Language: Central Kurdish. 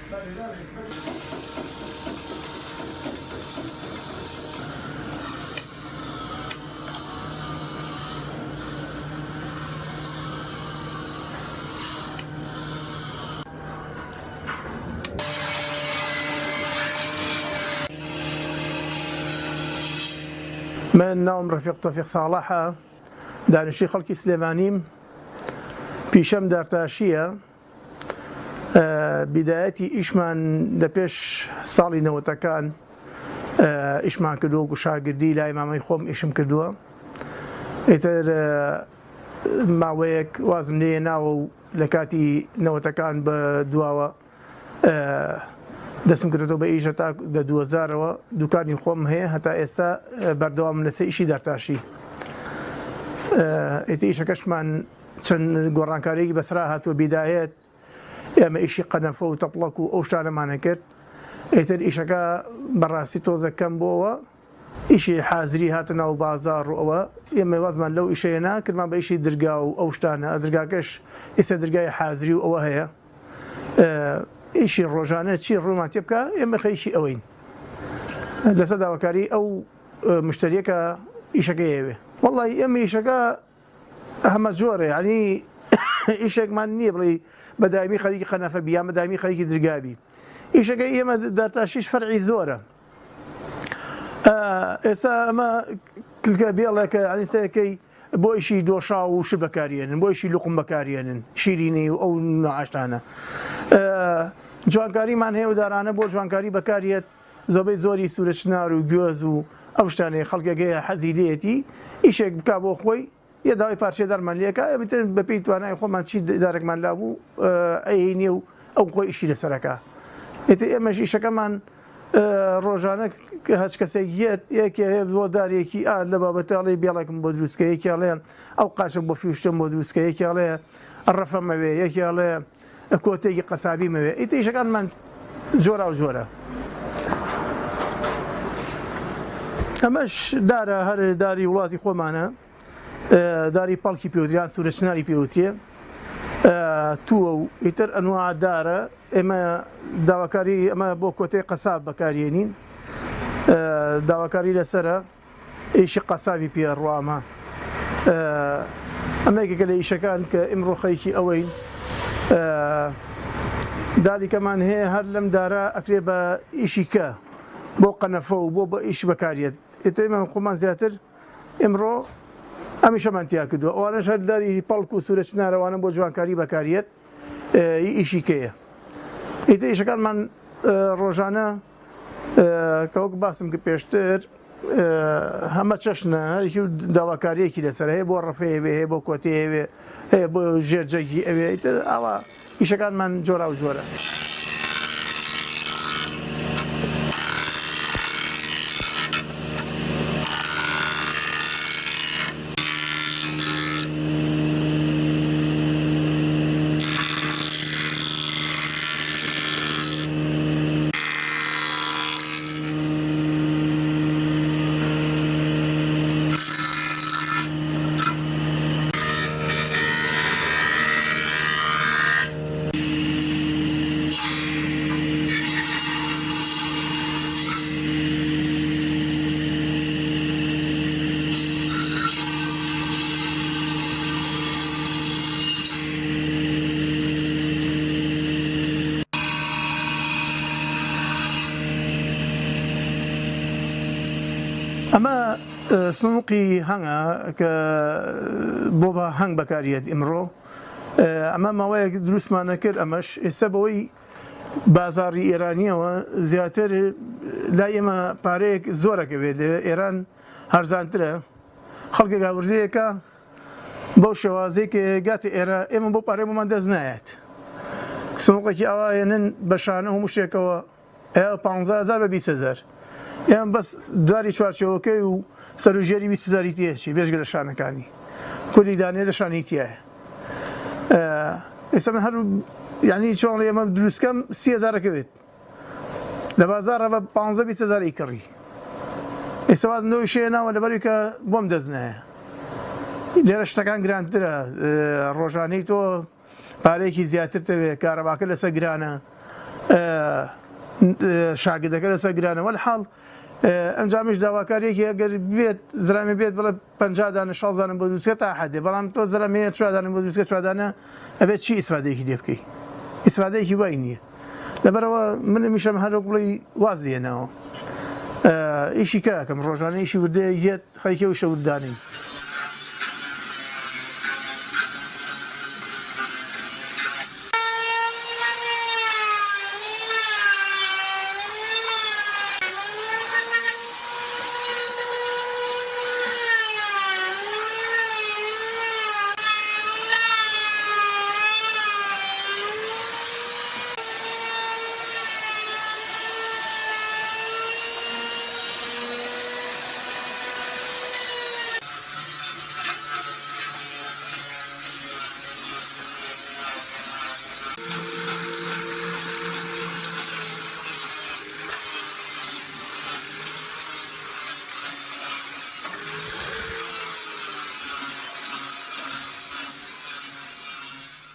من ناوم رفيق توفيق صالحة دانشی خەڵکی سلێمانیم پیشەم دارتاشیە بیدایەتی ئیشمان لە پێش ساڵی نەوەتەکان ئیشمان کردووە و شاگردی لای مامەی خۆم ئیشم کردووە ئیتر ماوەیەک وازم لێ ناوە و لە کاتی نەوەتەکان بە دواوە دەستم کردەوە بە ئیشە تا لە 2000ەوە دوکانی خۆم هەیە هەتا ئێستا بەردەوام لەسەر ئیشی دارتاشی ئێتە ئیشەکەشمان چەند گۆڕانکاریەکی بەسرا هاتووە بیدایەت ئێمە ئیشی قەنەفە و تەپڵەک و ئەو شتانەمانە کرد ئیتر ئیشەکە بەڕاستی تۆزەکەم بۆەوە ئیشی حازری هاتە ناو بازاڕ و ئەوە ئێمە وازمان لەو ئیشەیە ناکردمان بە ئیشی دەرگا و ئەو شتانە دەرگاکەش ئێستا دەرگای حازری و ئەوە هەیە ئیشی ڕۆژانە چی ڕوومان تێ بکە ئێمە خەیشی ئەوەین لەسەر داواکاری ئەو مشتریەکە ئیشەکەی ئێوێ وەڵی ئێمە ئیشەکە هەمە جۆرە ینی ئیشێکمان نییە بڵێ بەدامی خەریکی قەنەفە بی یان بەدامی خەریکی دەرگابی ئیشەکەی ئێمە دارتاشیش فەرعی زۆرە ئێستا ئەمە کلکە بێڵێکە ئەنیسەکەی بۆ ئیشی دۆشا و شت بەکارێنن بۆ ئیشی لوقم بەکارێنن شیرینی و ئەو نەعاشتانە جوانکاریمان هەیە و دارانە بۆ جوانکاری بەکارێت زۆبەی زۆری سوورەچنار و گوێز و ئەو شتانەیە خەڵکێکەیە حەزی لێتی ئیشێک بک بۆ خۆی یە داوای پارچێ دەرمان لێکە بەپێی توانای خۆمان چی دارێکمان لابوو ئەینێ و ئەو خۆی ئیشی لەسەرەکە ئێتە ئێمەش ئیشەکەمان ڕۆژانە هەچ کەسێک یەکێ هەیە بۆ دارێکی لە بابەتەڵی بێڵێکم بۆ دروستکە یەکێڵێن ئەو قاشە بۆ فیشتم بۆ دروستکە یەکێڵێ ڕەفەمەوێ یەکێڵێ کۆتێکی قەسابیمەوێ ئیتە ئیشەکانمان جۆرا و جۆرە ئەمەش دارە هەر داری وڵاتی خۆمانە داری پەڵکی پێوتریان سوورەچناری پێوتریە تووە و ئیتر ئەنواع دارە ئێمە داواکاری ئەمە بۆ کۆتەی قەساب بەکارێنین داواکاری لەسرە ئیشی قەسابی پێڕوامە ئەمەیەکێکە لە ئیشەکان کە ئیمڕۆ خەیکی ئەوەی دادیکەمان هەیە هەر لەم دارە ئەکرێ بە ئیشی کە بۆ قەنەفە و بۆ بە ئیش بەکارێت ئێتەمان خۆمان زیاتر ئیمڕۆ ئەمیشەمان تیا کردووە ئەوانەش هەر داری پەڵک و سوورەچنارەوانە بۆ جوانکاری بەکارێت ئیشی کەیە ئیتر ئیشەکانمان ڕۆژانە کەوەک باسم کە پێشتر هەمە چەشنە هەرێکی و داواکاریەکی لەسەر هەیە بۆ ڕەفەیە هەیە بۆ کۆتێ هەیە بۆ ژێرجەکی ئەوێ ئیتر ئاوا ئیشەکانمان جۆرا و جۆرە ئەمە سنووقی هەنگە کە بۆ بە هەنگ بەکارێت ئیمڕۆ ئەمە ماوەیەک دروستمانە کرد ئەمەش ئێستا بەوەی بازاڕی ئێرانیەوە زیاتر لای ئێمە پارەیەک زۆرەکەوێت لە ئێران هەرزانترە خەڵکێک هاوردەیەکە بەو شێوازەی کە گاتە ئێرە ئێمە بۆ پارەی بۆمان دەست نایەت سنووقێکی ئاوایەنن بەشانە هەموو شتێکەوە 15,000 بە 20,000 ئێمە بەس داری چوارچێوەکەی و سەرژێری 20,000 تێچی بێژگە لە شانەکانی کولی دانێ لە شانی تایە ئێستا من هەر یعنی چۆن ئێمە دروستکەم 30,000ەکەوێت لە بازاڕە بە 15-20,000 ئیکڕی ئێستا واز نەوەی شێناوە لەبەری کە بۆم دەست نایە لێرە شتەکان گرانترە ڕۆژانەی تۆ پارەیەکی زیاتر دەوێت کارەباکە لەسەر گرانە شاگردەکە لەسەر گرانەوە الحاڵ ئەنجامیش داواکاریەکی ئەگەر بێت زرامی بێت بڵێ 50 دانە 60 دانە بۆ دروستکە تا حەدێ بەڵام تۆ زرامەیە 4 دانە بۆ دروستکە 4 دانە ئەبێت چی ئیسفادەیەکی لێ بکەی ئیسفادەیەکی وای نییە لەبەرەوە من میشەم هەرۆک بڵی واز لێنەوە ئیشی کاکەم ڕۆژانە ئیشی وردەیە یەت خەریکە و شەودانین